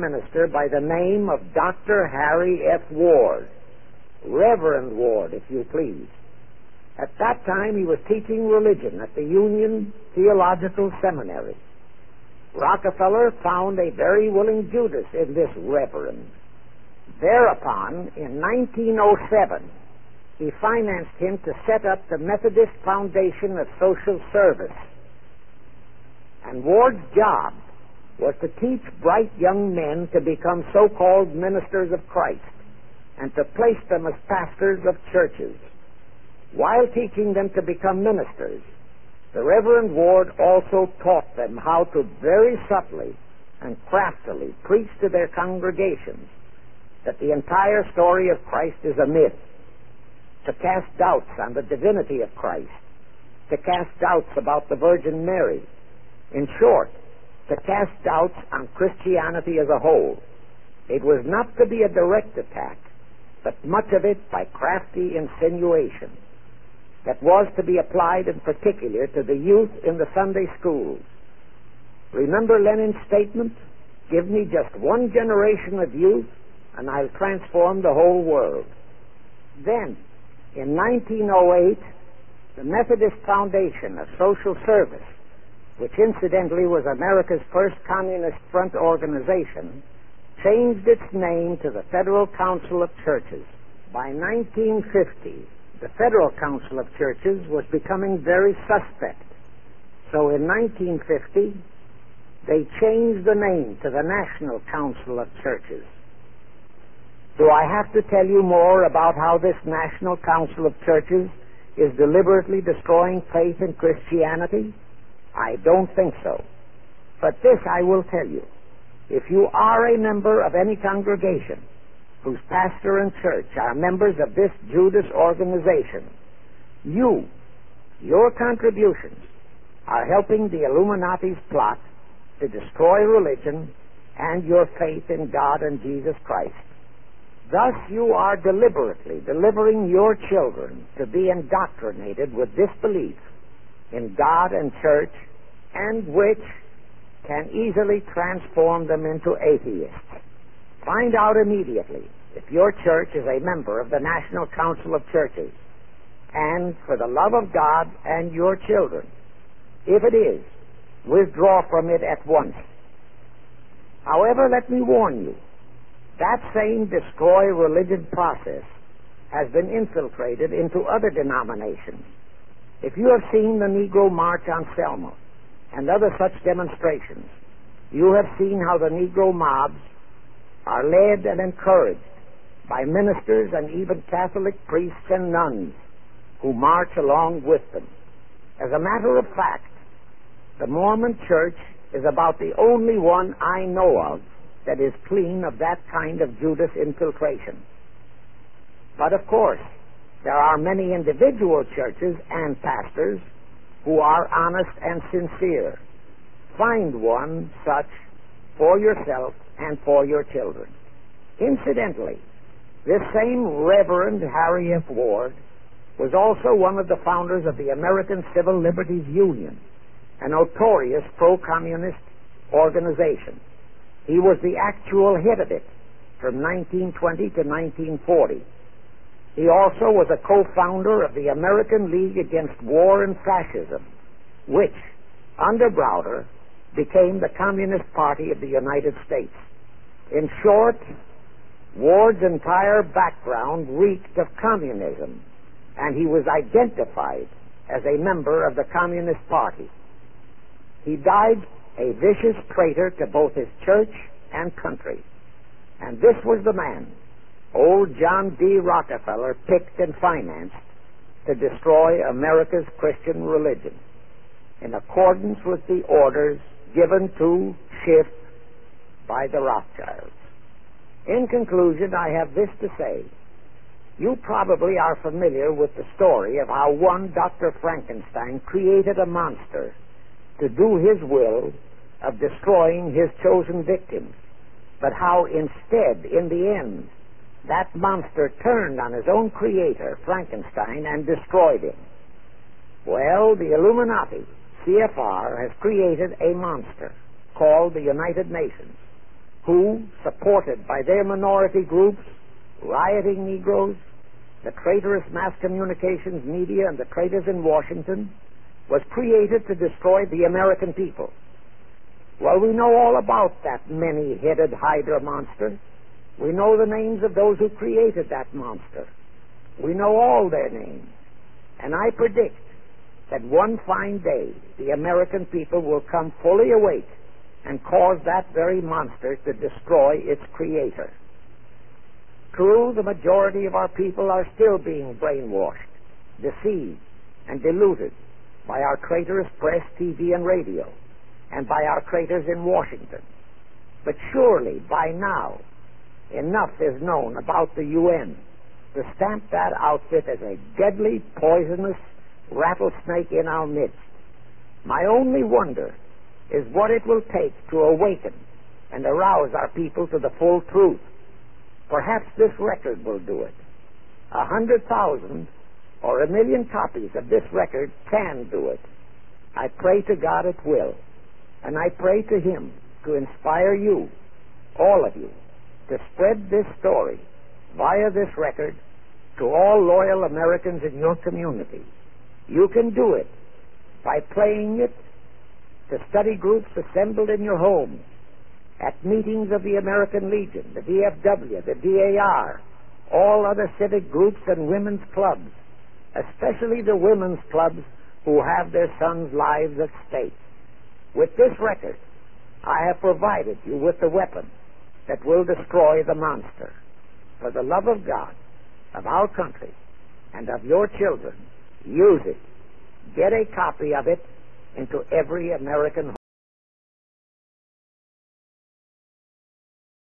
minister by the name of Dr. Harry F. Ward, Reverend Ward, if you please. At that time, he was teaching religion at the Union Theological Seminary. Rockefeller found a very willing Judas in this reverend. Thereupon, in 1907, he financed him to set up the Methodist Foundation of Social Service. And Ward's job was to teach bright young men to become so-called ministers of Christ and to place them as pastors of churches. While teaching them to become ministers, the Reverend Ward also taught them how to very subtly and craftily preach to their congregations that the entire story of Christ is a myth, to cast doubts on the divinity of Christ, to cast doubts about the Virgin Mary. In short, to cast doubts on Christianity as a whole. It was not to be a direct attack, but much of it by crafty insinuation that was to be applied in particular to the youth in the Sunday schools. Remember Lenin's statement, "Give me just one generation of youth, and I'll transform the whole world." Then, in 1908, the Methodist Foundation of Social Service, which incidentally was America's first communist front organization, changed its name to the Federal Council of Churches. By 1950, the Federal Council of Churches was becoming very suspect. So in 1950, they changed the name to the National Council of Churches. Do I have to tell you more about how this National Council of Churches is deliberately destroying faith in Christianity? I don't think so. But this I will tell you. If you are a member of any congregation whose pastor and church are members of this Judas organization, your contributions are helping the Illuminati's plot to destroy religion and your faith in God and Jesus Christ. Thus you are deliberately delivering your children to be indoctrinated with this belief in God and church, and which can easily transform them into atheists. Find out immediately if your church is a member of the National Council of Churches, and for the love of God and your children, if it is, withdraw from it at once. However, let me warn you, that same destroy religion process has been infiltrated into other denominations. If you have seen the Negro March on Selma and other such demonstrations, you have seen how the Negro mobs are led and encouraged by ministers and even Catholic priests and nuns who march along with them. As a matter of fact, the Mormon Church is about the only one I know of that is clean of that kind of Judas infiltration. But of course, there are many individual churches and pastors who are honest and sincere. Find one such for yourself and for your children. Incidentally, this same Reverend Harry F. Ward was also one of the founders of the American Civil Liberties Union, a notorious pro-communist organization. He was the actual head of it from 1920 to 1940. He also was a co-founder of the American League Against War and Fascism, which, under Browder, became the Communist Party of the United States. In short, Ward's entire background reeked of communism, and he was identified as a member of the Communist Party. He died a vicious traitor to both his church and country, and this was the man old John D. Rockefeller picked and financed to destroy America's Christian religion in accordance with the orders given to Schiff by the Rothschilds. In conclusion, I have this to say. You probably are familiar with the story of how one Dr. Frankenstein created a monster to do his will of destroying his chosen victims, but how instead, in the end, that monster turned on his own creator, Frankenstein, and destroyed him. Well, the Illuminati, CFR, has created a monster called the United Nations, who, supported by their minority groups, rioting Negroes, the traitorous mass communications media, and the traitors in Washington, was created to destroy the American people. Well, we know all about that many-headed Hydra monster. We know the names of those who created that monster. We know all their names. And I predict that one fine day the American people will come fully awake and cause that very monster to destroy its creator. True, the majority of our people are still being brainwashed, deceived, and deluded by our traitorous press, TV, and radio, and by our traitors in Washington. But surely, by now, enough is known about the UN to stamp that outfit as a deadly, poisonous rattlesnake in our midst. My only wonder is what it will take to awaken and arouse our people to the full truth. Perhaps this record will do it. 100,000 or 1,000,000 copies of this record can do it. I pray to God it will. And I pray to Him to inspire you, all of you, to spread this story via this record to all loyal Americans in your community. You can do it by playing it to study groups assembled in your homes, at meetings of the American Legion, the DFW, the DAR, all other civic groups and women's clubs, especially the women's clubs who have their sons' lives at stake. With this record, I have provided you with the weapon that will destroy the monster. For the love of God, of our country, and of your children, use it. Get a copy of it into every American home.